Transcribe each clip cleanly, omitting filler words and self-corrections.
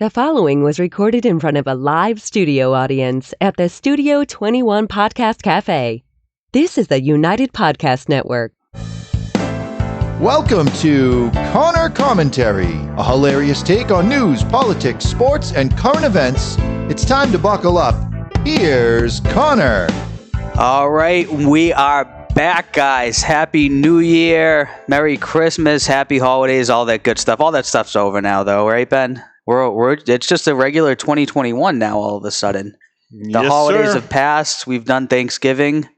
The following was recorded in front of a live studio audience at the Studio 21 Podcast Cafe. This is the United Podcast Network. Welcome to Conor Commentary, a hilarious take on news, politics, sports, and current events. It's time to buckle up. Here's Conor. All right, we are back, guys. Happy New Year, Merry Christmas, Happy Holidays, all that good stuff. All that stuff's over now, though, right, Ben? It's just a regular 2021 now. All of a sudden, the holidays have passed. We've done Thanksgiving,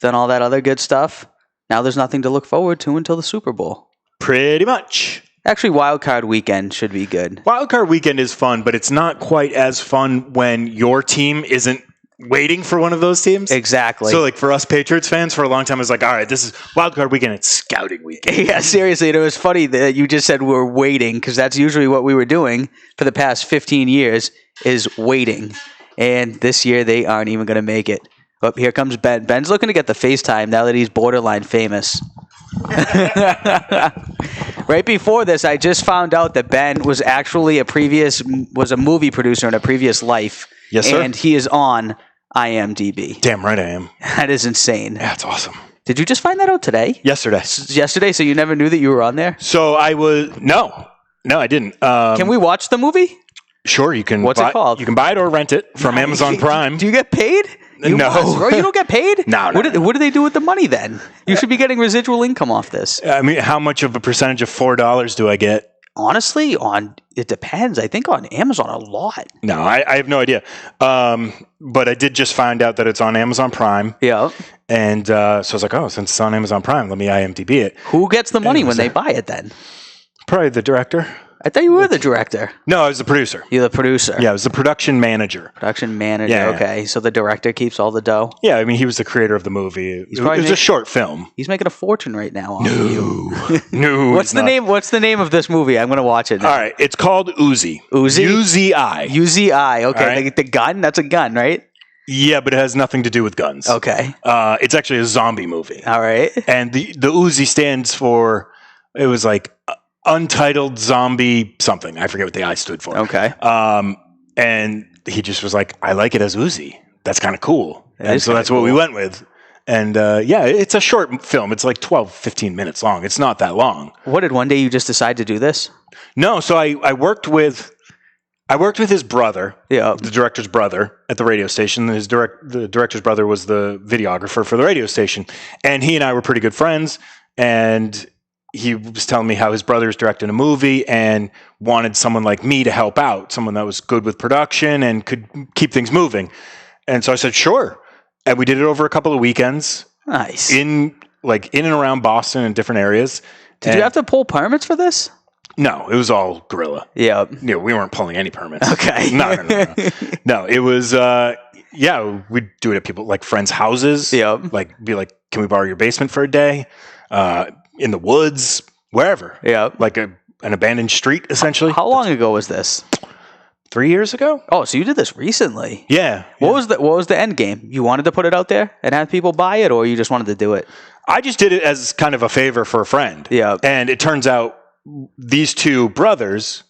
done all that other good stuff. Now there's nothing to look forward to until the Super Bowl. Pretty much. Actually, Wild Card Weekend should be good. Wild Card Weekend is fun, but it's not quite as fun when your team isn't waiting for one of those teams. Exactly. So, like, for us Patriots fans, for a long time, it's like, all right, this is Wild Card Weekend. It's scouting weekend. Yeah, seriously. And it was funny that you just said we're waiting, because that's usually what we were doing for the past 15 years is waiting. And this year, they aren't even going to make it. Oh, here comes Ben. Ben's looking to get the FaceTime now that he's borderline famous. Right before this, I just found out that Ben was actually was a movie producer in a previous life. Yes, sir. And he is on IMDb. Damn right I am. That is insane. Yeah, it's awesome. Did you just find that out today? Yesterday. Yesterday, so you never knew that you were on there? So I was... No, I didn't. Can we watch the movie? Sure, you can. What's it called? You can buy it or rent it from Amazon Prime. Do you get paid? No. You don't get paid? No. What do they do with the money then? You should be getting residual income off this. I mean, how much of a percentage of $4 do I get? Honestly, it depends. I think on Amazon a lot. No, I have no idea. But I did just find out that it's on Amazon Prime. Yeah. And so I was like, oh, since it's on Amazon Prime, let me IMDb it. Who gets the money when they buy it then? Probably the director. I thought you were the director. No, I was the producer. You're the producer. Yeah, I was the production manager. Production manager, Yeah. Okay. So the director keeps all the dough? Yeah, I mean, he was the creator of the movie. It was a short film. He's making a fortune right now on you. No. What's the name? What's the name of this movie? I'm going to watch it now. All right, it's called Uzi. Uzi? UZI. UZI, okay. Right. The gun? That's a gun, right? Yeah, but it has nothing to do with guns. Okay. It's actually a zombie movie. All right. And the Uzi stands for, it was like Untitled Zombie something. I forget what the I stood for. Okay. And he just was like, I like it as Uzi. That's kind of cool. And so that's what we went with. And yeah, it's a short film. It's like 12, 15 minutes long. It's not that long. What, did one day you just decide to do this? No, so I worked with his brother, the director's brother, at the radio station. The director's brother was the videographer for the radio station. And he and I were pretty good friends. And he was telling me how his brother's directing a movie and wanted someone like me to help out, someone that was good with production and could keep things moving. And so I said, sure. And we did it over a couple of weekends. Nice. In and around Boston and different areas. Did you have to pull permits for this? No, it was all guerrilla. Yeah. We weren't pulling any permits. Okay. No. No, it was, we'd do it at people, like friends' houses. Yeah. Like, be like, can we borrow your basement for a day? In the woods, wherever. Yeah. Like an abandoned street, essentially. How long ago was this? 3 years ago? Oh, so you did this recently? Yeah. What was the end game? You wanted to put it out there and have people buy it, or you just wanted to do it? I just did it as kind of a favor for a friend. Yeah. And it turns out these two brothers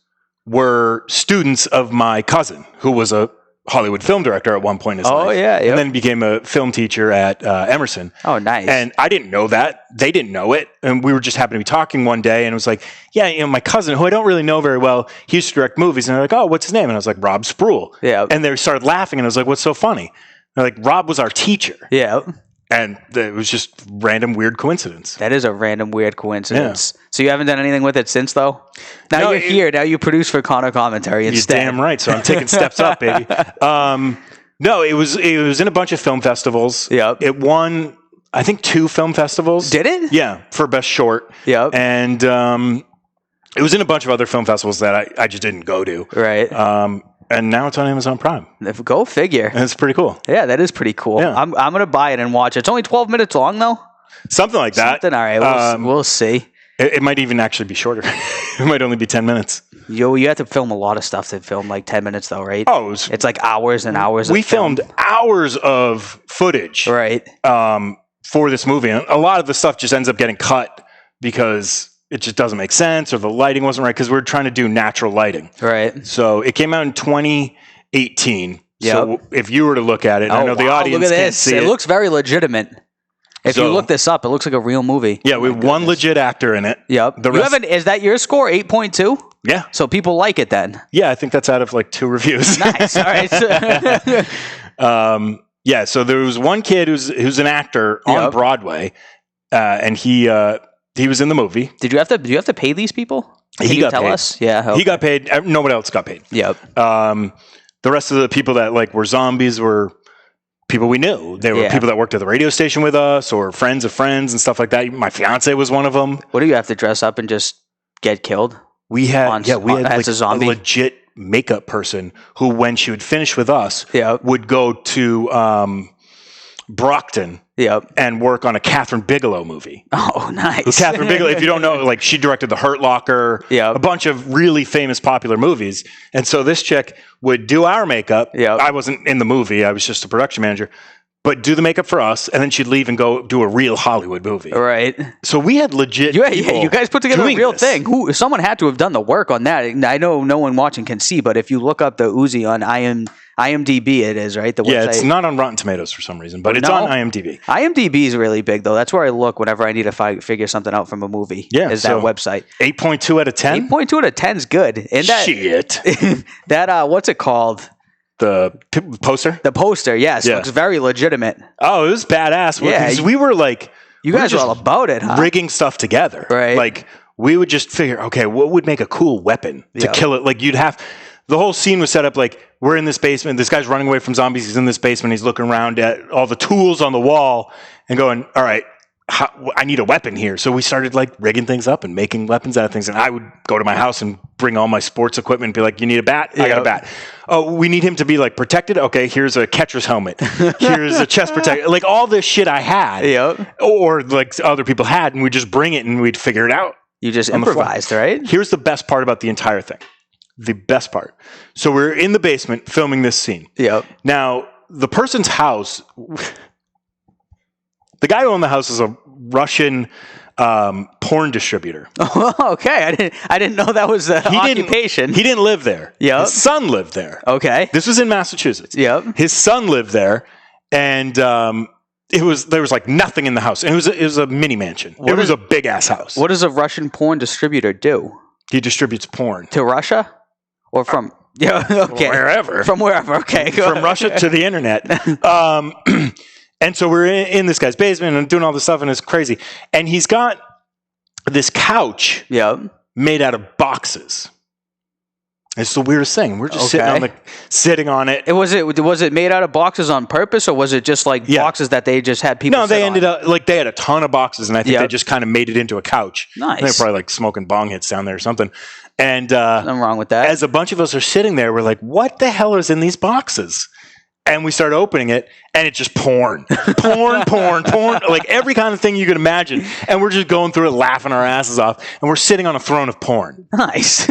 were students of my cousin, who was a Hollywood film director at one point in his life. Oh, yeah. Yep. And then became a film teacher at Emerson. Oh, nice. And I didn't know that. They didn't know it. And we were just happening to be talking one day, and it was like, yeah, my cousin, who I don't really know very well, he used to direct movies. And they're like, oh, what's his name? And I was like, Rob Spruill. Yeah. And they started laughing, and I was like, what's so funny? They're like, Rob was our teacher. Yeah. And it was just random weird coincidence. That is a random weird coincidence. Yeah. So you haven't done anything with it since, though? Now you're here. Now you produce for Conor Commentary instead. You're damn right. So I'm taking steps up, baby. No, it was in a bunch of film festivals. Yeah. It won, I think, 2 film festivals. Did it? Yeah, for Best Short. Yeah. And it was in a bunch of other film festivals that I just didn't go to. Right. And now it's on Amazon Prime. Go figure. And it's pretty cool. Yeah, that is pretty cool. Yeah. I'm going to buy it and watch it. It's only 12 minutes long, though? Something like that. All right. We'll see. It might even actually be shorter. It might only be 10 minutes. You have to film a lot of stuff to film like 10 minutes, though, right? Oh, it's like hours and hours. We filmed hours of footage. Right. For this movie. And a lot of the stuff just ends up getting cut because it just doesn't make sense, or the lighting wasn't right, because we're trying to do natural lighting. Right. So it came out in 2018. Yep. So if you were to look at it, I know the audience look at can't this. see it. It looks very legitimate. If you look this up, it looks like a real movie. Yeah, we have one legit actor in it. Yep. Is that your score, 8.2? Yeah. So people like it then? Yeah, I think that's out of like 2 reviews. Nice. All right. Yeah, so there was one kid who's an actor on Broadway, and he was in the movie. Do you have to pay these people? Can you tell us? Yeah. Okay. He got paid. Nobody else got paid. Yep. The rest of the people that like were zombies were people we knew. They were people that worked at the radio station with us, or friends of friends and stuff like that. My fiance was one of them. What do you have to dress up and just get killed? We had like a zombie? A legit makeup person who, when she would finish with us, would go to Brockton and work on a Catherine Bigelow movie. Oh, nice. Who Catherine Bigelow, if you don't know, like she directed The Hurt Locker, a bunch of really famous popular movies. And so this chick would do our makeup. I wasn't in the movie. I was just a production manager. But do the makeup for us, and then she'd leave and go do a real Hollywood movie. Right. So we had legit you guys put together a real thing. Someone had to have done the work on that. I know no one watching can see, but if you look up the Uzi on IMDb, it is, right? The website. It's not on Rotten Tomatoes for some reason, but it's on IMDb. IMDb is really big, though. That's where I look whenever I need to figure something out from a movie. Yeah, is that website. 8.2 out of 10? 8.2 out of 10 is good. And Shit. That, what's it called? The poster? The poster, yes. Looks very legitimate. Oh, it was badass. Yeah. Because we were like... You guys were all about it, huh? Rigging stuff together. Right. Like, we would just figure, okay, what would make a cool weapon to kill it? Like, you'd have... The whole scene was set up like, we're in this basement. This guy's running away from zombies. He's in this basement. He's looking around at all the tools on the wall and going, all right, I need a weapon here. So we started like rigging things up and making weapons out of things. And I would go to my house and bring all my sports equipment and be like, you need a bat? I got a bat. Oh, we need him to be like protected? Okay, here's a catcher's helmet. Here's a chest protector. Like all this shit I had or like other people had, and we'd just bring it and we'd figure it out. You just improvised, right? Here's the best part about the entire thing. The best part. So we're in the basement filming this scene. Now, the person's house... The guy who owned the house is a Russian porn distributor. Oh, okay. I didn't know that was the occupation. He didn't live there. His son lived there. Okay. This was in Massachusetts. His son lived there, and there was like nothing in the house. And it was a mini mansion. It was a big ass house. What does a Russian porn distributor do? He distributes porn to Russia, or from wherever. From wherever. Okay. From Russia to the internet. And so we're in this guy's basement and doing all this stuff, and it's crazy. And he's got this couch made out of boxes. It's the weirdest thing. We're just sitting on it. Was it made out of boxes on purpose, or was it just like boxes that they just had people? No, they ended up like they had a ton of boxes, and I think they just kind of made it into a couch. Nice. They're probably like smoking bong hits down there or something. And nothing wrong with that. As a bunch of us are sitting there, we're like, "What the hell is in these boxes?" And we start opening it, and it's just porn, like every kind of thing you could imagine. And we're just going through it, laughing our asses off, and we're sitting on a throne of porn. Nice.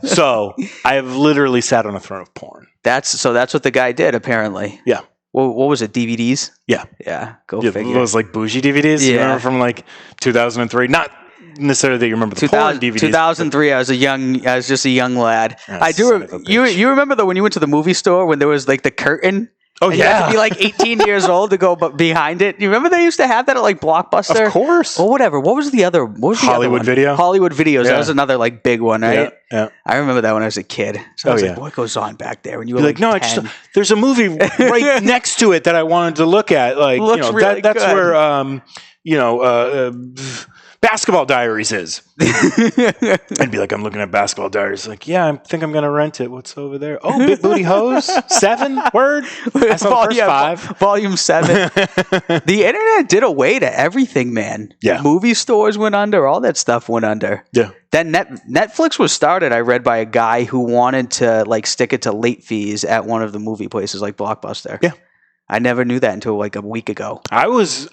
So I have literally sat on a throne of porn. That's what the guy did, apparently. Yeah. What was it? DVDs? Yeah. Yeah. Go figure. Those like bougie DVDs. Yeah. You remember from like 2003? Not necessarily that you remember the porn DVDs. 2003. I was just a young lad. I do. You remember when you went to the movie store when there was like the curtain? Oh, and you had to be like 18 years old to go behind it. You remember they used to have that at like Blockbuster? Of course. Well, whatever. What was the other? Hollywood Video? Hollywood Videos. Yeah. That was another like big one, right? Yeah. I remember that when I was a kid. So I was like, what goes on back there? When you were like, no, there's a movie right next to it that I wanted to look at. Like, looks really that's good. Where, Basketball Diaries is. I'd be like, I'm looking at Basketball Diaries. Like, yeah, I think I'm going to rent it. What's over there? Oh, Big Booty Hose? 7? Word? I saw the first 5. Volume 7. The internet did away to everything, man. Yeah. Movie stores went under. All that stuff went under. Yeah. Then Netflix was started, I read, by a guy who wanted to like stick it to late fees at one of the movie places like Blockbuster. Yeah. I never knew that until like a week ago. I was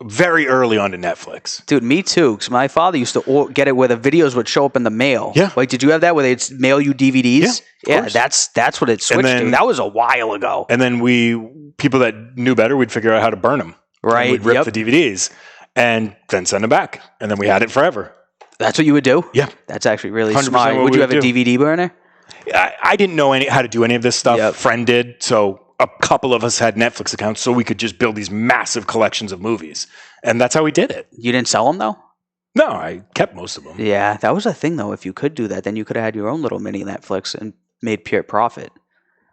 very early on to Netflix. Dude, me too. Because my father used to get it where the videos would show up in the mail. Yeah. Like, did you have that where they'd mail you DVDs? Yeah, that's what it switched to. That was a while ago. And then people that knew better, we'd figure out how to burn them. Right. We'd rip the DVDs. and then send them back. And then we had it forever. That's what you would do? Yeah. That's actually really 100% smart. what Would we you have would a do. DVD burner? I didn't know how to do any of this stuff. Yep. Friend did. So a couple of us had Netflix accounts so we could just build these massive collections of movies. And that's how we did it. You didn't sell them, though? No, I kept most of them. Yeah, that was a thing, though. If you could do that, then you could have had your own little mini Netflix and made pure profit.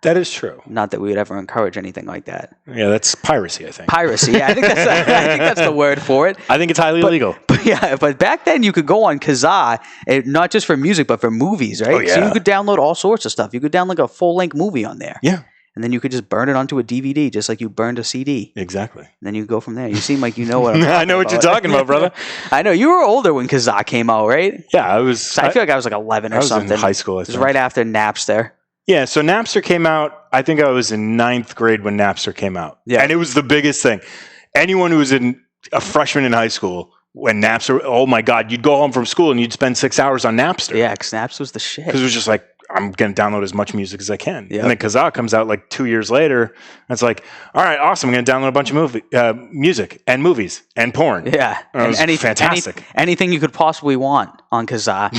That is true. Not that we would ever encourage anything like that. Yeah, that's piracy, I think. Piracy, yeah. I think that's the word for it. I think it's highly illegal. But back then you could go on Kazaa, not just for music, but for movies, right? Oh, yeah. So you could download all sorts of stuff. You could download a full-length movie on there. Yeah. And then you could just burn it onto a DVD, just like you burned a CD. Exactly. And then you go from there. You seem like you know what I'm talking I know what you're talking about, brother. I know. You were older when Kazaa came out, right? Yeah, I was. So I feel like I was like 11 or something. I was in high school, I It was think. right after Napster. Yeah, so Napster came out, I think I was in 9th grade when Napster came out. Yeah. And it was the biggest thing. Anyone who was a freshman in high school, when Napster, oh my God, you'd go home from school and you'd spend 6 hours on Napster. Yeah, because Napster was the shit. Because it was just like, I'm going to download as much music as I can. Yep. And then Kazaa comes out like 2 years later. And it's like, all right, awesome. I'm going to download a bunch of music and movies and porn. Yeah. And it was fantastic. Anything you could possibly want on Kazaa.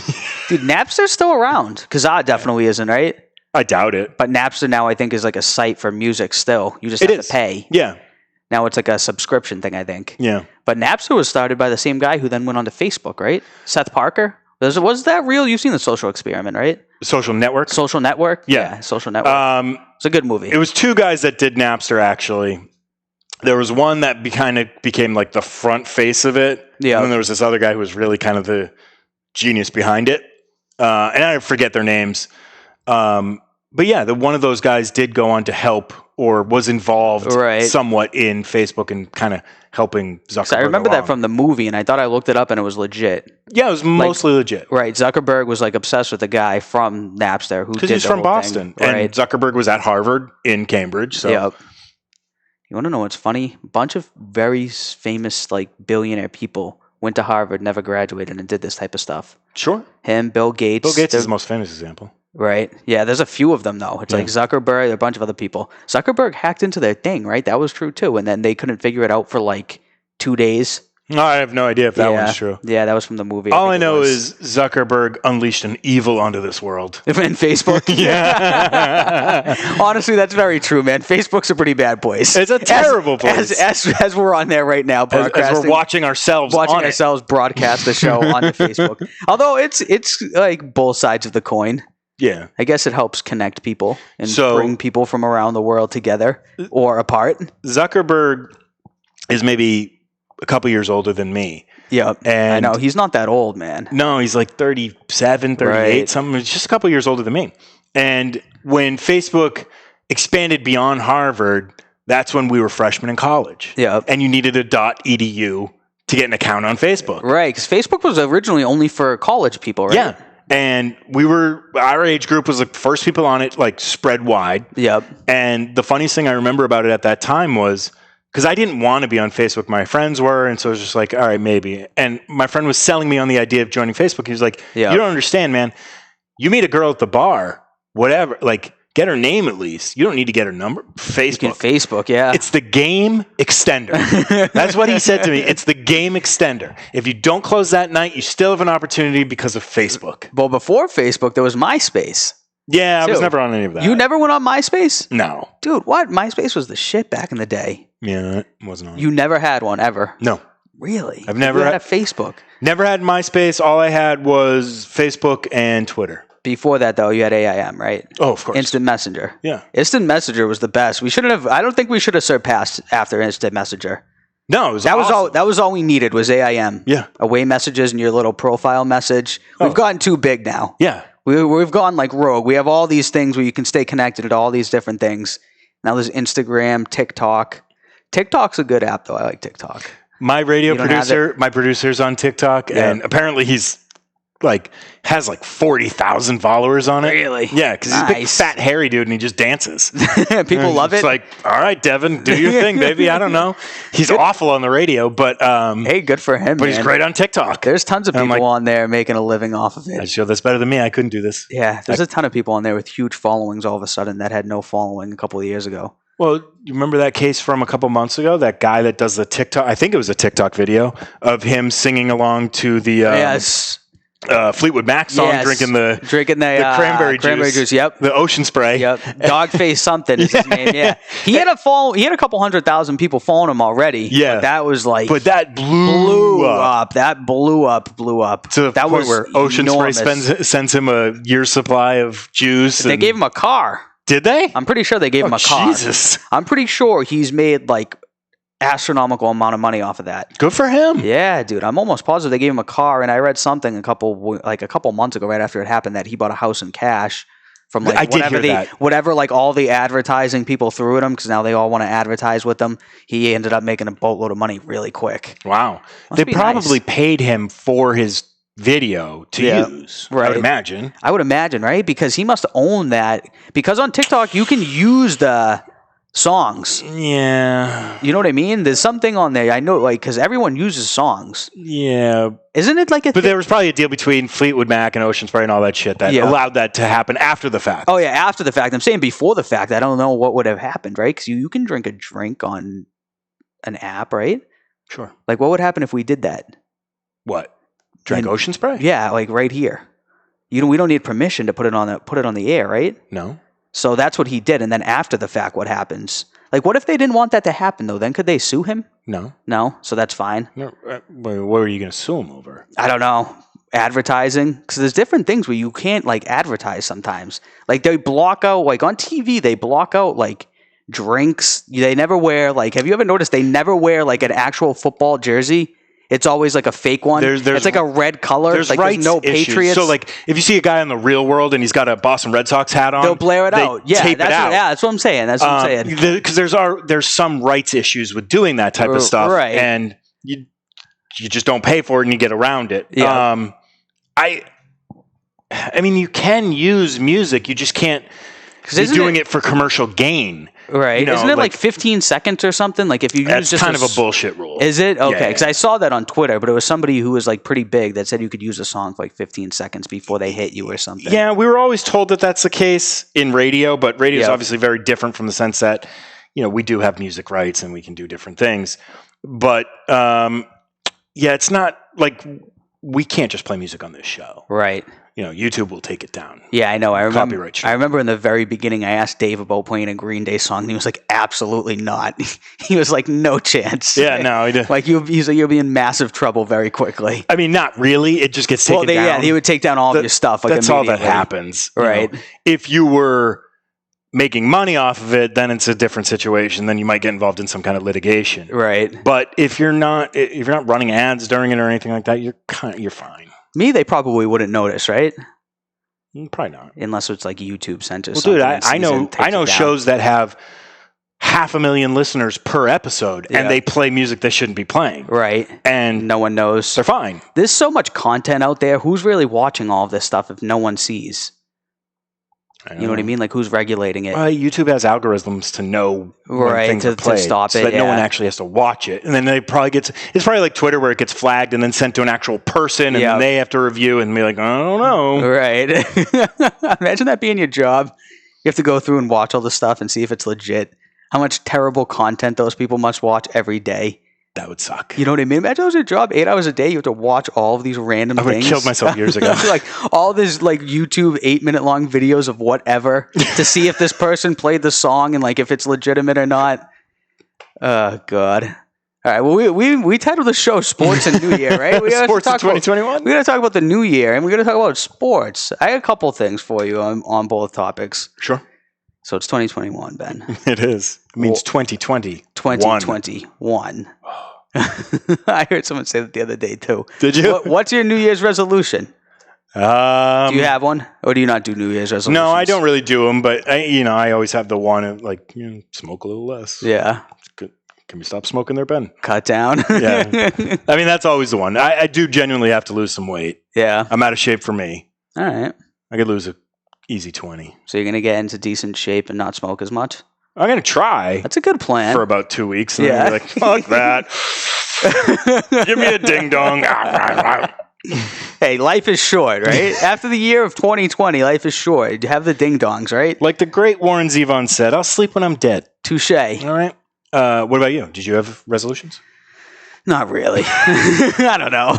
Dude, Napster's still around. Kazaa definitely isn't, right? I doubt it. But Napster now I think is like a site for music still. You just have to pay. Yeah. Now it's like a subscription thing, I think. Yeah. But Napster was started by the same guy who then went on to Facebook, right? Seth Parker. Was that real? You've seen The Social Experiment, right? Social Network? Social Network? Yeah. Social Network. It's a good movie. It was two guys that did Napster, actually. There was one that kind of became like the front face of it. Yeah. And then there was this other guy who was really kind of the genius behind it. And I forget their names. But yeah, one of those guys did go on to help or was involved somewhat in Facebook and kind of helping Zuckerberg. So I remember along. that from the movie, and I thought I looked it up and it was legit. Yeah, it was mostly legit. Right. Zuckerberg was like obsessed with the guy from Napster who did Because he's the from whole Boston. thing. And Right. Zuckerberg was at Harvard in Cambridge. So Yep. You want to know what's funny? A bunch of very famous like billionaire people went to Harvard, never graduated, and did this type of stuff. Sure. Him, Bill Gates. Bill Gates is the most famous example. Right. Yeah, there's a few of them, though. It's like Zuckerberg, a bunch of other people. Zuckerberg hacked into their thing, right? That was true, too. And then they couldn't figure it out for like 2 days. No, I have no idea if that one's true. Yeah, that was from the movie. All I know is Zuckerberg unleashed an evil onto this world. In Facebook? Yeah. Honestly, that's very true, man. Facebook's a pretty bad place. It's a terrible place. As we're on there right now, broadcasting. As we're watching ourselves broadcast the show on the Facebook. Although it's like both sides of the coin. Yeah. I guess it helps connect people and bring people from around the world together or apart. Zuckerberg is maybe a couple years older than me. Yeah. And I know. He's not that old, man. No, he's like 37, 38, something. He's just a couple years older than me. And when Facebook expanded beyond Harvard, that's when we were freshmen in college. Yeah. And you needed a .edu to get an account on Facebook. Right. Because Facebook was originally only for college people, right? Yeah. And our age group was like the first people on it, like spread wide. Yep. And the funniest thing I remember about it at that time was, because I didn't want to be on Facebook, my friends were, and so I was just like, all right, maybe. And my friend was selling me on the idea of joining Facebook. He was like, you don't understand, man. You meet a girl at the bar, whatever, like, get her name at least. You don't need to get her number. Facebook. Facebook, yeah. It's the game extender. That's what he said to me. It's the game extender. If you don't close that night, you still have an opportunity because of Facebook. Well, before Facebook, there was MySpace. Yeah, I was never on any of that. You never went on MySpace? No. Dude, what? MySpace was the shit back in the day. Yeah, it wasn't on. You never had one, ever? No. Really? I've never had a Facebook. Never had MySpace. All I had was Facebook and Twitter. Before that, though, you had AIM, right? Oh, of course. Instant Messenger. Yeah. Instant Messenger was the best. I don't think we should have surpassed after Instant Messenger. No, it was awesome. That was all we needed was AIM. Yeah. Away messages and your little profile message. We've gotten too big now. Yeah. We've gone like rogue. We have all these things where you can stay connected to all these different things. Now there's Instagram, TikTok. TikTok's a good app, though. I like TikTok. My producer's on TikTok, and apparently he's has 40,000 followers on it. Really? Yeah, because he's a big fat hairy dude and he just dances. People love it. It's like, all right, Devin, do your thing, baby. I don't know. He's awful on the radio, but hey, good for him. But he's great on TikTok. There's tons of people on there making a living off of it. I show that's better than me. I couldn't do this. Yeah, there's a ton of people on there with huge followings all of a sudden that had no following a couple of years ago. Well, you remember that case from a couple months ago? That guy that does the TikTok, I think it was a TikTok video of him singing along to the Fleetwood Mac song, drinking the cranberry juice. Yep, the ocean spray. Yep, Dogface something is his name. Yeah, he had a couple 100,000 people following him already. Yeah, but that was like, but that blew up. That blew up to the point where Ocean enormous. Spray sends him a year's supply of juice. They gave him a car. Did they? I'm pretty sure they gave him a car. Jesus, I'm pretty sure he's made like astronomical amount of money off of that. Good for him. Yeah, dude. I'm almost positive they gave him a car, and I read something a couple months ago, right after it happened, that he bought a house in cash from like whatever like all the advertising people threw at him, because now they all want to advertise with them. He ended up making a boatload of money really quick. Wow. They probably paid him for his video to use. Right. I would imagine, right? Because he must own that. Because on TikTok you can use the songs. Yeah. You know what I mean? There's something on there. I know, like, because everyone uses songs. Yeah. Isn't it like But there was probably a deal between Fleetwood Mac and Ocean Spray and all that shit that allowed that to happen after the fact. Oh, yeah, after the fact. I'm saying before the fact, I don't know what would have happened, right? Because you can drink a drink on an app, right? Sure. Like, what would happen if we did that? What? Drink Ocean Spray? Yeah, like right here. We don't need permission to put it on the air, right? No. So that's what he did, and then after the fact, what happens? Like, what if they didn't want that to happen, though? Then could they sue him? No. No? So that's fine? No. What are you going to sue him over? I don't know. Advertising? Because there's different things where you can't, like, advertise sometimes. Like, they block out, like, on TV, they block out, like, drinks. They never wear, like, have you ever noticed they never wear, like, an actual football jersey? It's always like a fake one. It's like a red color. There's like rights there's no issues. Patriots. So like if you see a guy in the real world and he's got a Boston Red Sox hat on, they'll blare it out. Yeah, tape it out. That's what I'm saying. Because there's some rights issues with doing that type of stuff, right? And you just don't pay for it and you get around it. Yeah. I mean, you can use music. You just can't be doing it for commercial gain. Right. Isn't it like 15 seconds or something? Like if you use just kind of a bullshit rule. Is it? Okay. Because I saw that on Twitter, but it was somebody who was like pretty big that said you could use a song for like 15 seconds before they hit you or something. Yeah, we were always told that that's the case in radio, but radio is obviously very different from the sense that, we do have music rights and we can do different things. But it's not like we can't just play music on this show. Right. YouTube will take it down. Yeah, I know. I remember. Copyright strike. I remember in the very beginning, I asked Dave about playing a Green Day song, and he was like, "Absolutely not." He was like, "No chance." Yeah, no. He's like, "You'll be in massive trouble very quickly." I mean, not really. It just gets taken down. Yeah, he would take down all of your stuff. Like, that's all that happens, right? If you were making money off of it, then it's a different situation. Then you might get involved in some kind of litigation, right? But if you're not running ads during it or anything like that, you're fine. Me, they probably wouldn't notice, right? Probably not, unless it's like YouTube sent us. Well, dude, I know shows that have 500,000 listeners per episode, and they play music they shouldn't be playing, right? And no one knows. They're fine. There's so much content out there. Who's really watching all of this stuff if no one sees? You know what I mean? Like, who's regulating it? YouTube has algorithms to know when things are played, to stop it, so that no one actually has to watch it. And then it's probably like Twitter where it gets flagged and then sent to an actual person, and then they have to review and be like, I don't know. Right. Imagine that being your job. You have to go through and watch all the stuff and see if it's legit. How much terrible content those people must watch every day. That would suck. You know what I mean? Imagine it was your job 8 hours a day. You have to watch all of these random things. I would have killed myself years ago. Like all this like YouTube 8-minute long videos of whatever to see if this person played the song and like if it's legitimate or not. Oh, God. All right. Well, we titled the show Sports and New Year, right? Sports in 2021? We got to talk about the new year and we got to talk about sports. I got a couple things for you on both topics. Sure. So it's 2021, Ben. It is. It means 2020. 2021. I heard someone say that the other day too. Did you? What's your New Year's resolution? Do you have one, or do you not do New Year's resolutions? No, I don't really do them, but I always have the one of like smoke a little less. Yeah. Can we stop smoking there, Ben? Cut down. Yeah. I mean, that's always the one. I do genuinely have to lose some weight. Yeah. I'm out of shape for me. All right. I could lose a easy 20. So you're gonna get into decent shape and not smoke as much? I'm gonna try. That's a good plan for about 2 weeks, and then be like, "Fuck that! Give me a ding dong." Hey, life is short, right? After the year of 2020, life is short. You have the ding dongs, right? Like the great Warren Zevon said, "I'll sleep when I'm dead." Touche. All right. What about you? Did you have resolutions? Not really. I don't know.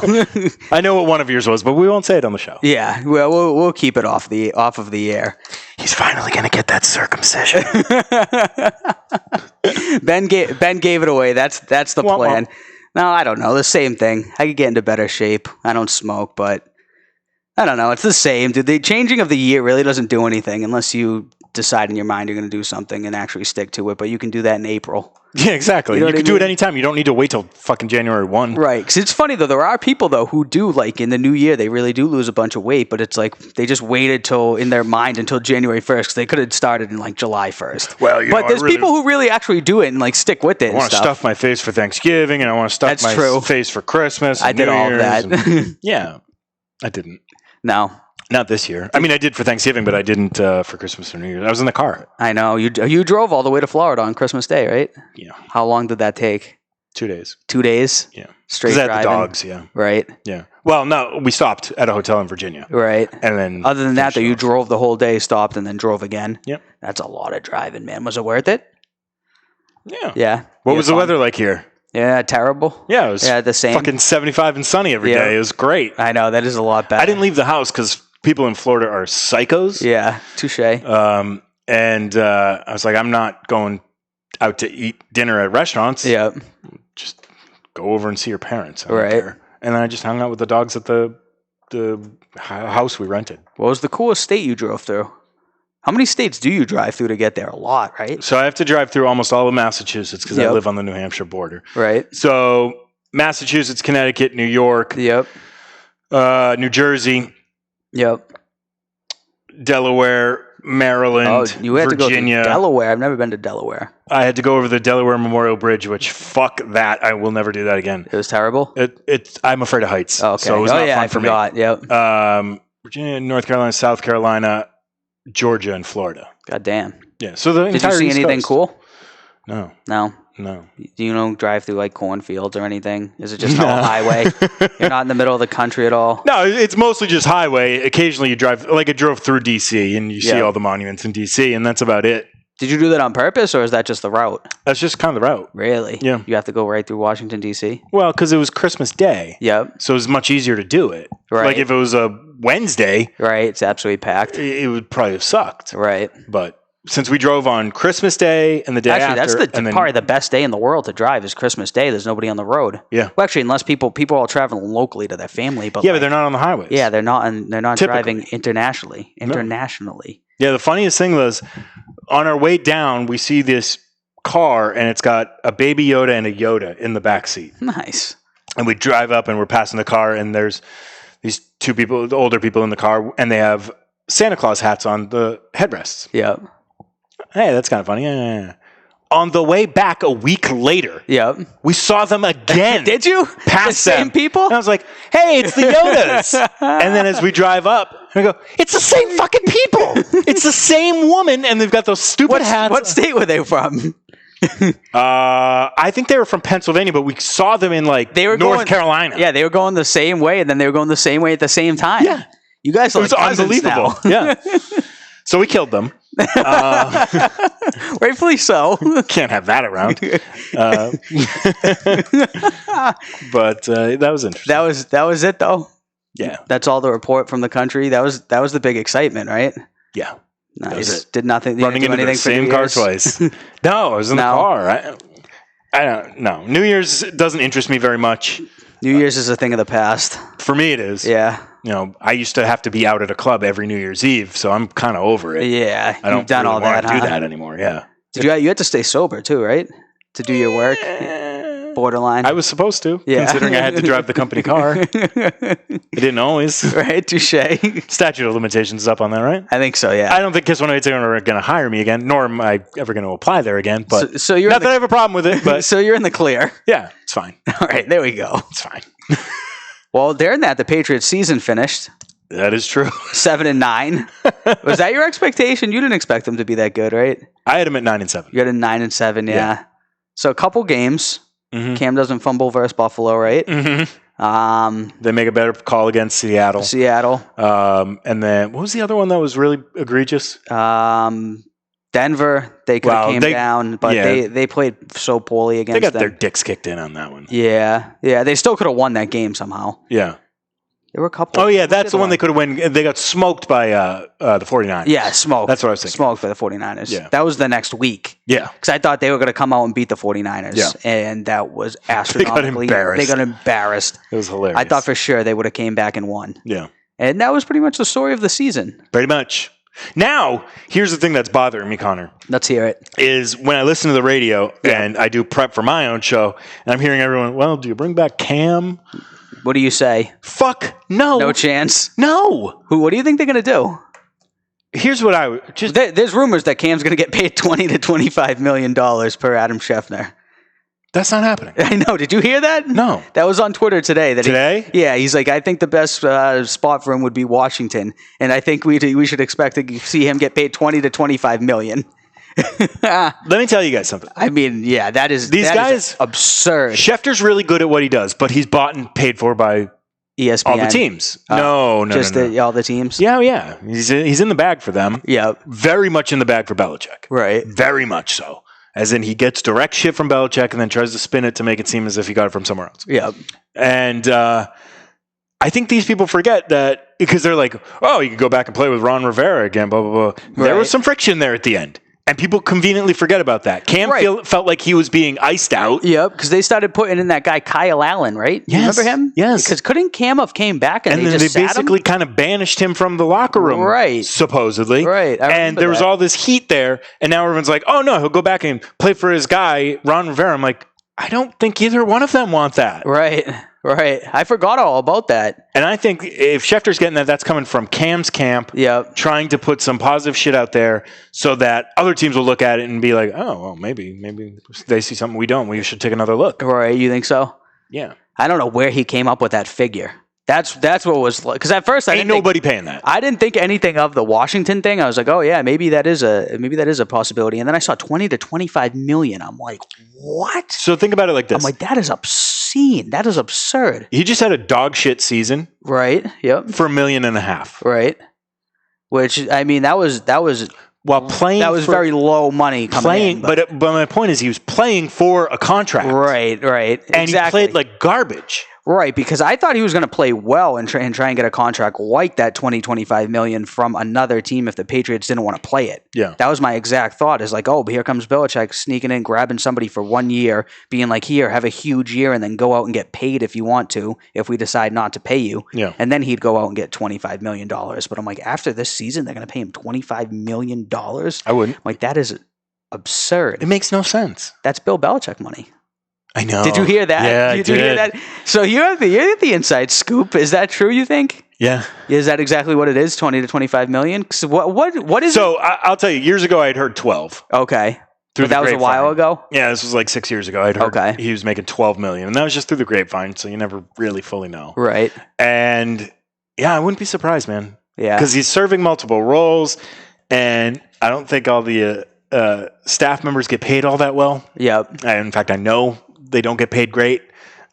I know what one of yours was, but we won't say it on the show. Yeah, well, we'll keep it off of the air. He's finally going to get that circumcision. Ben gave it away. That's the plan. No, I don't know. The same thing. I could get into better shape. I don't smoke, but I don't know. It's the same, dude. The changing of the year really doesn't do anything unless you decide in your mind you're going to do something and actually stick to it. But you can do that in April. Yeah, exactly. You can do it anytime. You don't need to wait till fucking January 1. Right. Because it's funny, though. There are people, though, who do, like, in the new year, they really do lose a bunch of weight. But it's like they just waited in their mind until January 1st because they could have started in, like, July 1st. Well, but there's people who really actually do it and, like, stick with it. I want to stuff my face for Thanksgiving and I want to stuff my face for Christmas. I did all of that. Yeah. I didn't. No. Not this year. I mean, I did for Thanksgiving, but I didn't for Christmas or New Year's. I was in the car. I know. You drove all the way to Florida on Christmas Day, right? Yeah. How long did that take? 2 days. 2 days? Yeah. Straight driving? driving? The dogs, yeah. Right? Yeah. Well, no, we stopped at a hotel in Virginia. Right. And then... Other than that, though, you drove the whole day, stopped, and then drove again? Yep. That's a lot of driving, man. Was it worth it? Yeah. Yeah. What was the weather like here? Yeah, terrible. Yeah, it was the same. Fucking 75 and sunny every day. It was great. I know. That is a lot better. I didn't leave the house because people in Florida are psychos. Yeah, touche. And I was like, I'm not going out to eat dinner at restaurants. Yeah. Just go over and see your parents. Right. And then I just hung out with the dogs at the house we rented. What was the coolest state you drove through? How many states do you drive through to get there? A lot, right? So I have to drive through almost all of Massachusetts because I live on the New Hampshire border. Right. So Massachusetts, Connecticut, New York. Yep. New Jersey. Yep. Delaware, Maryland, you had Virginia. To go to Delaware. I've never been to Delaware. I had to go over the Delaware Memorial Bridge, which fuck that. I will never do that again. It was terrible? I'm afraid of heights. Okay. So it was not fun for me. Yep. Virginia, North Carolina, South Carolina, Georgia, and Florida. God damn. Yeah. So the Did you see anything cool? No. No. No. Do you drive through like cornfields or anything? Is it just all highway? You're not in the middle of the country at all? No, it's mostly just highway. Occasionally you drive, like I drove through D.C. and you see all the monuments in D.C. and that's about it. Did you do that on purpose or is that just the route? That's just kind of the route. Really? Yeah. You have to go right through Washington, D.C.? Well, because it was Christmas Day. Yep. So it was much easier to do it. Right. Like if it was a Wednesday. Right. It's absolutely packed. It would probably have sucked. Right. But since we drove on Christmas Day and the day after. Actually, that's probably the best day in the world to drive is Christmas Day. There's nobody on the road. Yeah. Well, actually, unless people are all traveling locally to their family. But but they're not on the highways. Yeah, they're not. And they're not Typically. driving internationally. Yeah, the funniest thing was on our way down, we see this car and it's got a baby Yoda and a Yoda in the back seat. Nice. And we drive up and we're passing the car and there's these two people, the older people in the car, and they have Santa Claus hats on the headrests. Yeah. Hey, that's kind of funny. Yeah. On the way back a week later, we saw them again. Did you? Past the them. same people? And I was like, hey, it's the Yodas. And then as we drive up, I go, it's the same fucking people. It's the same woman, and they've got those stupid hats. What state were they from? I think they were from Pennsylvania, but we saw them in North Carolina. Yeah, they were going the same way, and then they were going the same way at the same time. Yeah. You guys are unbelievable. Yeah. So we killed them. Rightfully so. Can't have that around. But that was interesting. That was it though. Yeah. That's all the report from the country. That was the big excitement, right? Yeah. Nice. That was it. Did nothing. Running into the same car twice. No, I was in the car. I don't know. New Year's doesn't interest me very much. New Year's is a thing of the past. For me, it is. Yeah. I used to have to be out at a club every New Year's Eve, so I'm kind of over it. Yeah. I don't You've done really all want that. to do that anymore. Yeah. You had to stay sober too, right? To do your work. Borderline. I was supposed to, considering I had to drive the company car. I didn't always. Right, touche. Statute of limitations is up on that, right? I think so, yeah. I don't think Kiss 108 are going to hire me again, nor am I ever going to apply there again. But so you're not that I have a problem with it. But so you're in the clear. Yeah, it's fine. All right, there we go. It's fine. Well, during that, the Patriots season finished. That is true. 7-9. Was that your expectation? You didn't expect them to be that good, right? I had them at 9-7. You had a 9-7, yeah. So a couple games. Mm-hmm. Cam doesn't fumble versus Buffalo, right? Mm-hmm. They make a better call against Seattle. And then what was the other one that was really egregious? Denver, they could have came down, but they played so poorly against them. They got their dicks kicked in on that one. Yeah. They still could have won that game somehow. Yeah. There were a couple. Oh, yeah, that's the one they could have won. They got smoked by the 49ers. Yeah, smoked. That's what I was thinking. Smoked by the 49ers. Yeah. That was the next week. Yeah. Because I thought they were going to come out and beat the 49ers. Yeah. And that was astronomically. They got embarrassed. It was hilarious. I thought for sure they would have came back and won. Yeah. And that was pretty much the story of the season. Pretty much. Now, here's the thing that's bothering me, Connor. Let's hear it. Is when I listen to the radio and I do prep for my own show, and I'm hearing everyone, well, do you bring back Cam? What do you say? Fuck no. No chance? No. What do you think they're going to do? Here's what I would just... There's rumors that Cam's going to get paid $20 to $25 million per Adam Schefter. That's not happening. I know. Did you hear that? No. That was on Twitter today. Today? He's like, I think the best spot for him would be Washington, and I think we should expect to see him get paid $20 to $25 million. Let me tell you guys something. I mean, yeah, these guys is absurd. Schefter's really good at what he does, but he's bought and paid for by ESPN. All the teams. No. Just all the teams? Yeah. He's in the bag for them. Yeah. Very much in the bag for Belichick. Right. Very much so. As in, he gets direct shit from Belichick and then tries to spin it to make it seem as if he got it from somewhere else. Yeah. And I think these people forget that because they're like, oh, you can go back and play with Ron Rivera again, blah, blah, blah. Right. There was some friction there at the end. And people conveniently forget about that. Cam felt like he was being iced out. Yep, because they started putting in that guy Kyle Allen, right? You remember him? Yes. Because couldn't Cam have came back and then they basically kind of banished him from the locker room, right? Supposedly, right? And there was all this heat there, and now everyone's like, "Oh no, he'll go back and play for his guy Ron Rivera." I'm like, I don't think either one of them want that. Right. I forgot all about that. And I think if Schefter's getting that, that's coming from Cam's camp. Yep. Trying to put some positive shit out there so that other teams will look at it and be like, oh, well, maybe they see something we don't. We should take another look. Right. You think so? Yeah. I don't know where he came up with that figure. That's what was because at first I ain't nobody paying that. I didn't think anything of the Washington thing. I was like, oh yeah, maybe that is a possibility. And then I saw 20 to 25 million. I'm like, what? So think about it like this. I'm like, that is obscene. That is absurd. He just had a dog shit season, right? Yep. For $1.5 million, right? Which I mean, that was while playing. That was very low money coming in. But my point is, he was playing for a contract, right? And exactly. He played like garbage. Right, because I thought he was going to play well and try and get a contract like that $20-25 million from another team if the Patriots didn't want to play it. Yeah. That was my exact thought is like, oh, but here comes Belichick sneaking in, grabbing somebody for 1 year, being like, here, have a huge year and then go out and get paid if you want to, if we decide not to pay you. Yeah. And then he'd go out and get $25 million. But I'm like, after this season, they're going to pay him $25 million? I wouldn't. I'm like, that is absurd. It makes no sense. That's Bill Belichick money. I know. Did you hear that? Yeah, Did you hear that? So you have the inside scoop. Is that true? You think? Yeah. Is that exactly what it is? 20 to 25 million. So what is? So I'll tell you. Years ago, I'd heard 12. Okay. But that was a while ago. Yeah, this was like 6 years ago. I'd heard he was making 12 million, and that was just through the grapevine. So you never really fully know. Right. And yeah, I wouldn't be surprised, man. Yeah. Because he's serving multiple roles, and I don't think all the staff members get paid all that well. Yep. In fact, I know they don't get paid great.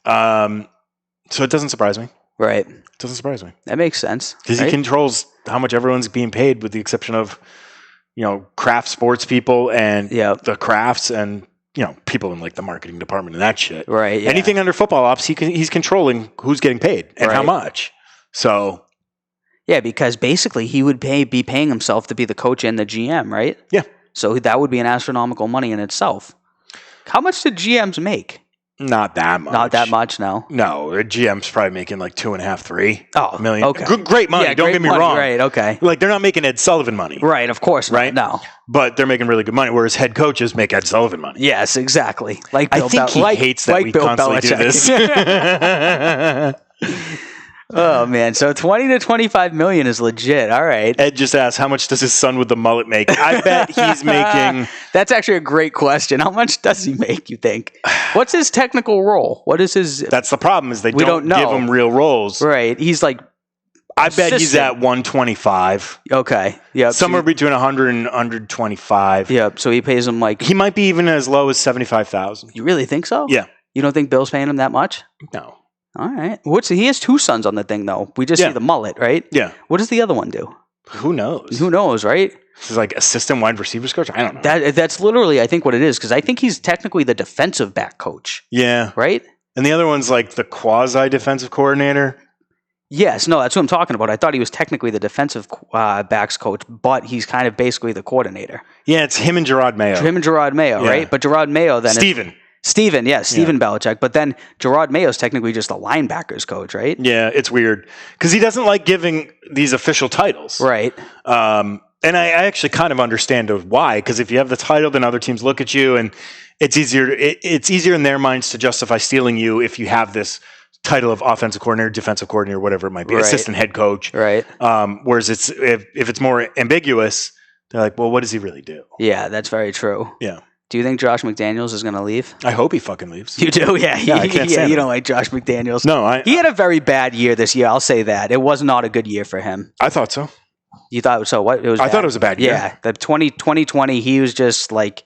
So it doesn't surprise me. Right. It doesn't surprise me. That makes sense. Because he controls how much everyone's being paid with the exception of, craft sports people and the crafts and, people in like the marketing department and that shit. Right. Yeah. Anything under football ops, he's controlling who's getting paid and how much. So. Yeah, because basically he would be paying himself to be the coach and the GM, right? Yeah. So that would be an astronomical money in itself. How much did GMs make? Not that much. Not that much, no. No, a GM's probably making like 2.5, 3 million. Okay. Great money. Don't get me wrong. Right. Okay. Like they're not making Ed Sullivan money. Right. Of course. Right. No. But they're making really good money. Whereas head coaches make Ed Sullivan money. Yes. Exactly. Like Bill I think he hates that we constantly do this. Oh man, so 20 to 25 million is legit. All right. Ed just asked, how much does his son with the mullet make? I bet he's making... That's actually a great question. How much does he make, you think? What's his technical role? What is his... That's the problem, is they don't know. give him real roles. Right. He's like... I bet he's at 125. Okay. Yeah. Somewhere between 100 and 125. Yep. So he pays him like... He might be even as low as 75,000. You really think so? Yeah. You don't think Bill's paying him that much? No. All right. He has 2 sons on the thing, though. We just see the mullet, right? Yeah. What does the other one do? Who knows? Who knows, right? He's like assistant wide receivers coach. I don't know. That's literally, I think, what it is, because I think he's technically the defensive back coach. Yeah. Right? And the other one's like the quasi-defensive coordinator. Yes, no, that's what I'm talking about. I thought he was technically the defensive backs coach, but he's kind of basically the coordinator. Yeah, it's him and Gerard Mayo. Right? But Gerard Mayo then... Steven Belichick. But then Gerard Mayo's technically just a linebackers coach, right? Yeah, it's weird. Because he doesn't like giving these official titles. Right. And I actually kind of understand why. Because if you have the title, then other teams look at you, and it's easier in their minds to justify stealing you if you have this title of offensive coordinator, defensive coordinator, whatever it might be, assistant head coach. Right. Whereas if it's more ambiguous, they're like, well, what does he really do? Yeah, that's very true. Yeah. Do you think Josh McDaniels is going to leave? I hope he fucking leaves. You do? Yeah. I can't stand you him. don't like Josh McDaniels. No, he had a very bad year this year. I'll say that. It was not a good year for him. I thought so. You thought so? What? It was. I thought it was a bad year. Yeah. The 2020, he was just like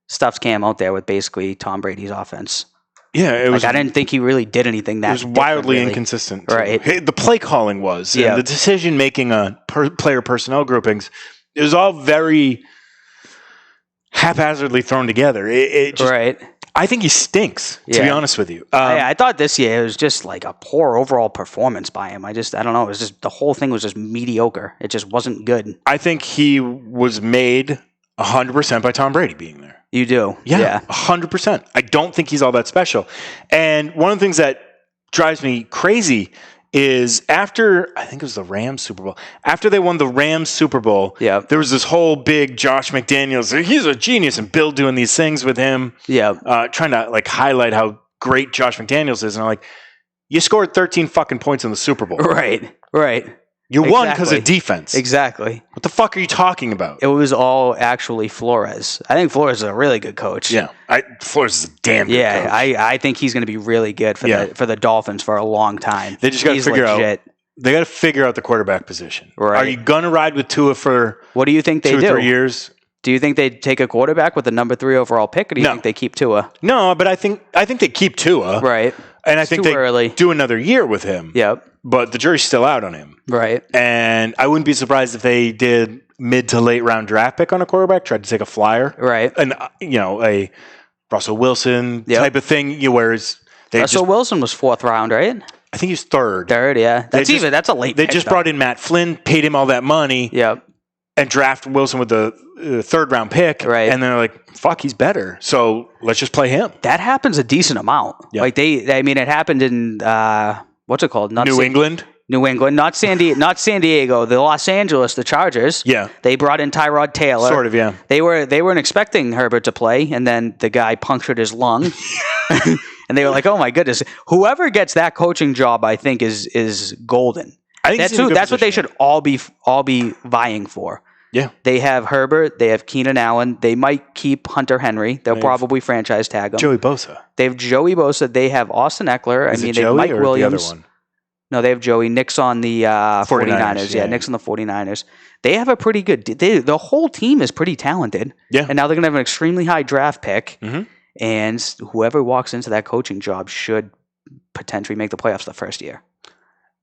stuffed Cam out there with basically Tom Brady's offense. Yeah, it was. I didn't think he really did anything that. It was wildly inconsistent. Too. Right. The play calling was. Yeah. And the decision making on player personnel groupings. It was all very haphazardly thrown together. It just, right. I think he stinks, to be honest with you. I thought this year it was just like a poor overall performance by him. I don't know. It was just the whole thing was just mediocre. It just wasn't good. I think he was made 100% by Tom Brady being there. You do? Yeah. 100%. I don't think he's all that special. And one of the things that drives me crazy is after, I think it was the Rams Super Bowl, after they won the Rams Super Bowl, there was this whole big Josh McDaniels, he's a genius, and Bill doing these things with him, trying to like highlight how great Josh McDaniels is. And I'm like, you scored 13 fucking points in the Super Bowl. Right. You won because of defense. Exactly. What the fuck are you talking about? It was all actually Flores. I think Flores is a really good coach. Yeah. Flores is a damn good coach. I think he's going to be really good for the Dolphins for a long time. They just got to figure out. They got to figure out the quarterback position. Right. Are you going to ride with Tua for what do you think they 2 or do? 3 years? Do you think they take a quarterback with the number 3 overall pick, or do you think they keep Tua? No, but I think they keep Tua. Right. And I think they do another year with him. Yep. But the jury's still out on him. Right. And I wouldn't be surprised if they did mid to late round draft pick on a quarterback, tried to take a flyer. Right. And, a Russell Wilson type of thing. Whereas Russell Wilson was 4th round, right? I think he's third. Yeah. That's a late They pick, just though. brought in Matt Flynn, paid him all that money. Yep. And draft Wilson with the 3rd round pick. Right. And they're like, fuck, he's better. So let's just play him. That happens a decent amount. Yep. Like it happened in, what's it called? New England, not San Diego, the Los Angeles, the Chargers. Yeah. They brought in Tyrod Taylor. Sort of, yeah. They weren't expecting Herbert to play, and then the guy punctured his lung. And they were like, oh my goodness. Whoever gets that coaching job, I think, is golden. I think that's what they should all be vying for. Yeah. They have Herbert. They have Keenan Allen. They might keep Hunter Henry. They'll probably franchise tag him. Joey Bosa. They have Joey Bosa. They have Austin Eckler. They have Mike Williams. The other one? No, they have Joey. Nick's on the 49ers. Yeah, Nick's on the 49ers. They have a pretty good... the whole team is pretty talented. Yeah. And now they're going to have an extremely high draft pick. Mm-hmm. And whoever walks into that coaching job should potentially make the playoffs the first year.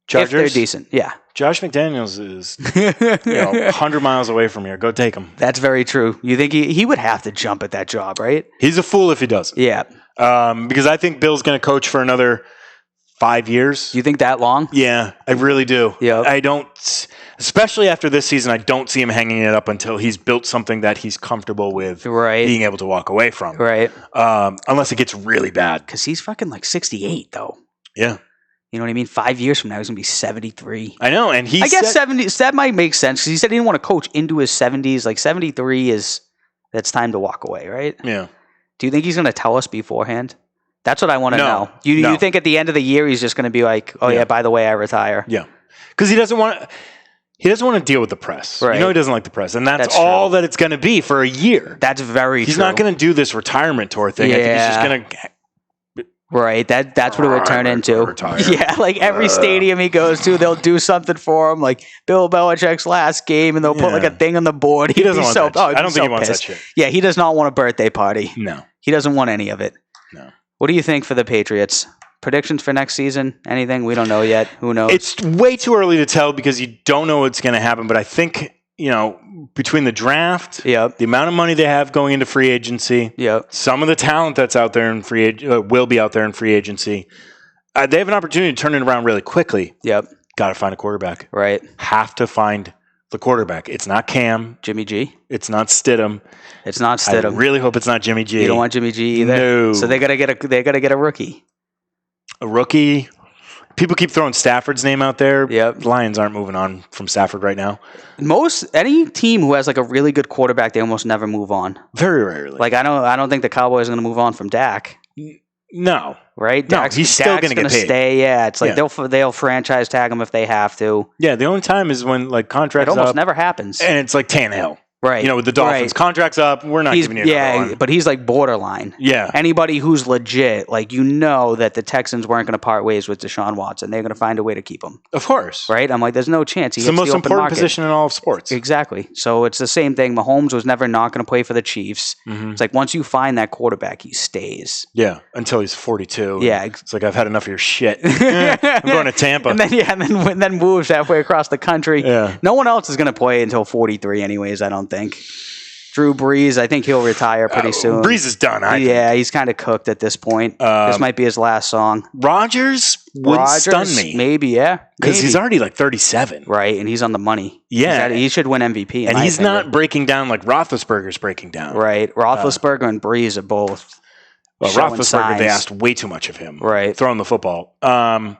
Chargers? If they're decent, yeah. Josh McDaniels is 100 miles away from here. Go take him. That's very true. You think he would have to jump at that job, right? He's a fool if he doesn't. Yeah. Because I think Bill's going to coach for another 5 years. You think that long? Yeah, I really do. Yeah. I don't, especially after this season, I don't see him hanging it up until he's built something that he's comfortable with being able to walk away from. Right. Unless it gets really bad. Because he's fucking like 68, though. Yeah. You know what I mean? 5 years from now, he's going to be 73. I know, and I guess 70, that might make sense, because he said he didn't want to coach into his 70s. Like, 73 that's time to walk away, right? Yeah. Do you think he's going to tell us beforehand? That's what I want to know. No. You think at the end of the year, he's just going to be like, oh, yeah, by the way, I retire? Yeah. Because he doesn't want to deal with the press. Right. You know he doesn't like the press. And that's true. all that it's going to be for a year. That's very true. He's not going to do this retirement tour thing. Yeah. I think he's just going to... Right, that's what it would turn into. Retire. Yeah, like every stadium he goes to, they'll do something for him, like Bill Belichick's last game, and they'll put like a thing on the board. He doesn't want that shit. I don't think he wants that shit. Yeah, he does not want a birthday party. No. He doesn't want any of it. No. What do you think for the Patriots? Predictions for next season? Anything? We don't know yet. Who knows? It's way too early to tell because you don't know what's going to happen, but I think between the draft, Yep. the amount of money they have going into free agency, Yep. some of the talent that's out there in will be out there in free agency, they have an opportunity to turn it around really quickly. Yep. Got to find a quarterback. Right. Have to find the quarterback. It's not Cam. Jimmy G. It's not Stidham. It's not Stidham. I really hope it's not Jimmy G. You don't want Jimmy G either. No. So they gotta get a rookie. A rookie. People keep throwing Stafford's name out there. Yep. Lions aren't moving on from Stafford right now. Any team who has like a really good quarterback, they almost never move on. Very rarely. Like I don't think the Cowboys are going to move on from Dak. No. Right? No, he's still going to get paid. Stay. Yeah, it's like they'll franchise tag him if they have to. Yeah, the only time is when like contracts It almost up, never happens. and it's like Tannehill. Right. With the Dolphins, contracts up, we're not giving you another one. But he's like borderline. Yeah. Anybody who's legit, like that the Texans weren't going to part ways with Deshaun Watson. They're going to find a way to keep him. Of course. Right? I'm like, there's no chance. It's the most important position in all of sports. Exactly. So it's the same thing. Mahomes was never not going to play for the Chiefs. Mm-hmm. It's like once you find that quarterback, he stays. Yeah, until he's 42. Yeah. It's like, I've had enough of your shit. I'm going to Tampa. And then moves halfway across the country. Yeah. No one else is going to play until 43 anyways, I don't think. Drew Brees, I think he'll retire pretty soon. Brees is done. Yeah, he's kind of cooked at this point. This might be his last song. Rodgers would stun me. Maybe, yeah. Because he's already like 37. Right, and he's on the money. Yeah. He should win MVP. And he's not breaking down like Roethlisberger's breaking down. Right. Roethlisberger and Brees are both Roethlisberger, signs. they asked way too much of him. Right. Throwing the football. I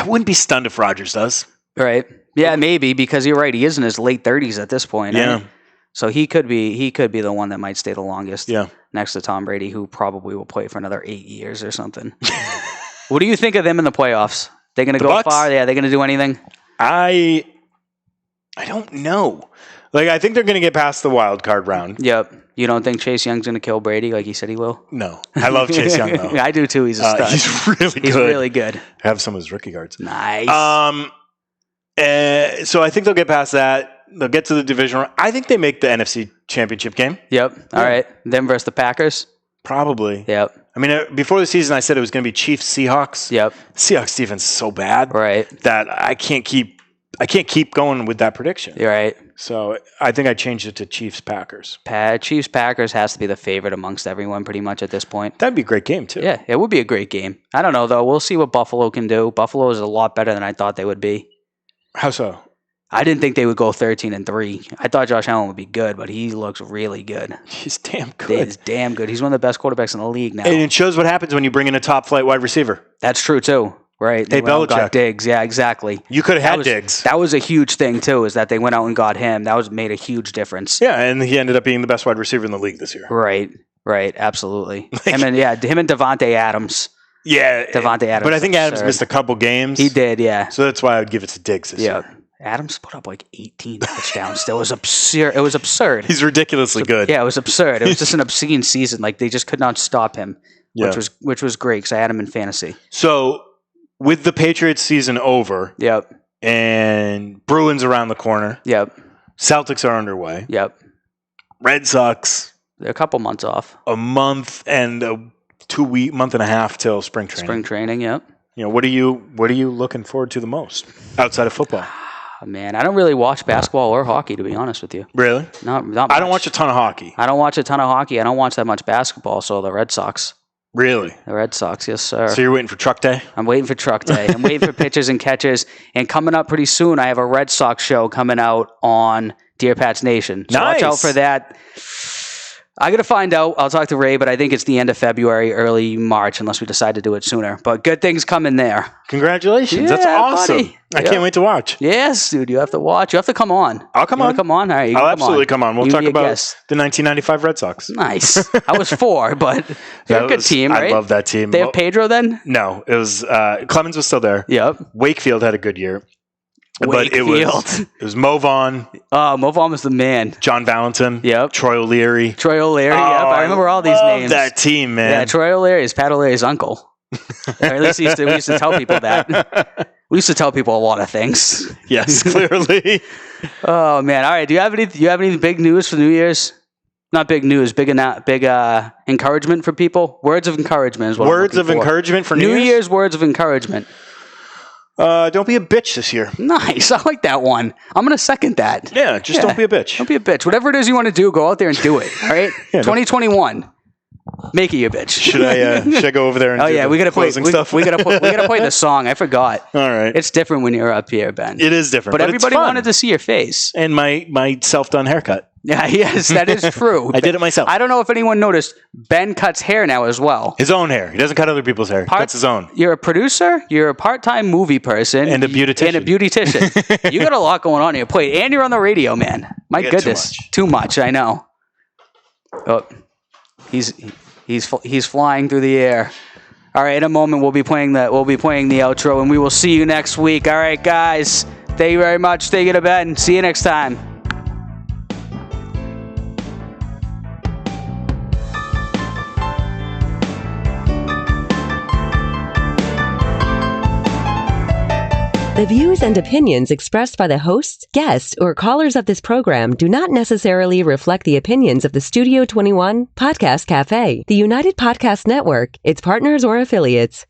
wouldn't be stunned if Rodgers does. Right. Yeah, maybe, because you're right. He is in his late 30s at this point. Yeah. Right? So he could be the one that might stay the longest. Yeah. Next to Tom Brady, who probably will play for another 8 years or something. What do you think of them in the playoffs? They're going to go Bucs? far? Yeah, they're going to do anything? I don't know. Like, I think they're going to get past the wild card round. Yep. You don't think Chase Young's going to kill Brady like he said he will? No. I love Chase Young, though. I do, too. He's a stud. He's really good. He's really good. I have some of his rookie cards. Nice. So I think they'll get past that. They'll get to the division round. I think they make the NFC Championship game. Yep. All right. Them versus the Packers? Probably. Yep. I mean, before the season, I said it was going to be Chiefs Seahawks. Yep. Seahawks defense is so bad, right, that I can't keep going with that prediction. You're right. So I think I changed it to Chiefs Packers. Chiefs Packers has to be the favorite amongst everyone pretty much at this point. That'd be a great game too. Yeah, it would be a great game. I don't know though. We'll see what Buffalo can do. Buffalo is a lot better than I thought they would be. How so? I didn't think they would go 13-3. I thought Josh Allen would be good, but he looks really good. He's damn good. He's damn good. He's one of the best quarterbacks in the league now. And it shows what happens when you bring in a top flight wide receiver. That's true too. Right. Hey, Belichick. Got Diggs. Yeah, exactly. You could have had Diggs. That was a huge thing too, is that they went out and got him. That made a huge difference. Yeah, and he ended up being the best wide receiver in the league this year. Right. Absolutely. Him and Devontae Adams. Yeah. Devontae Adams. But I think Adams missed a couple games. He did, yeah. So that's why I would give it to Diggs this year. Adams put up like 18 touchdowns. That was absurd. It was absurd. He's ridiculously good. Yeah, it was absurd. It was just an obscene season. Like they just could not stop him, which was great because I had him in fantasy. So with the Patriots season over, and Bruins around the corner, Celtics are underway, Red Sox, they're a couple months off, a month and a 2 week, month and a half till spring training. Yep. You know, what are you looking forward to the most outside of football? Man, I don't really watch basketball or hockey, to be honest with you. Really? Not much. I don't watch a ton of hockey. I don't watch a ton of hockey. I don't watch that much basketball. So the Red Sox. Really? The Red Sox, yes, sir. So you're waiting for Truck Day? I'm waiting for Truck Day. I'm waiting for pitchers and catches. And coming up pretty soon, I have a Red Sox show coming out on Dear Pats Nation. So watch out for that. I got to find out. I'll talk to Ray, but I think it's the end of February, early March, unless we decide to do it sooner. But good things coming there. Congratulations. Yeah, that's awesome. buddy. I can't wait to watch. Yes, dude. You have to watch. You have to come on. I'll come on. Come on? All right. I'll absolutely come on. We'll talk about guest. the 1995 Red Sox. Nice. I was 4, but they're a good team, right? I love that team. They have Pedro then? No. It was Clemens was still there. Yep. Wakefield had a good year. Wakefield. But it was Mo Vaughn. Oh, Mo Vaughn was the man. John Valentin. Yep. Troy O'Leary. Yep. I remember all these names. That team, man. Yeah, Troy O'Leary is Pat O'Leary's uncle. Or at least we used to tell people that. We used to tell people a lot of things. Yes, clearly. Oh man! All right. Do you have any big news for New Year's? Not big news. Big encouragement for people. Words of encouragement is what. Words of encouragement for New Year's. Words of encouragement. Don't be a bitch this year. Nice. I like that one. I'm going to second that. Yeah, just don't be a bitch. Don't be a bitch. Whatever it is you want to do, go out there and do it. All right? 2021. Make it your bitch. Should I go over there and we gotta play stuff? we gotta play the song. I forgot. All right. It's different when you're up here, Ben. It is different. But everybody wanted to see your face. And my self-done haircut. Yeah, yes, that is true. I did it myself. I don't know if anyone noticed, Ben cuts hair now as well. His own hair. He doesn't cut other people's hair. He cuts his own. You're a producer, you're a part-time movie person. And a beautician. You got a lot going on in your plate. And you're on the radio, man. My goodness. Too much, I know. Oh, he's flying through the air. All right, in a moment we'll be playing the outro, and we will see you next week. All right, guys. Thank you very much. Thank you to Ben. See you next time. The views and opinions expressed by the hosts, guests, or callers of this program do not necessarily reflect the opinions of the Studio 21 Podcast Cafe, the United Podcast Network, its partners, or affiliates.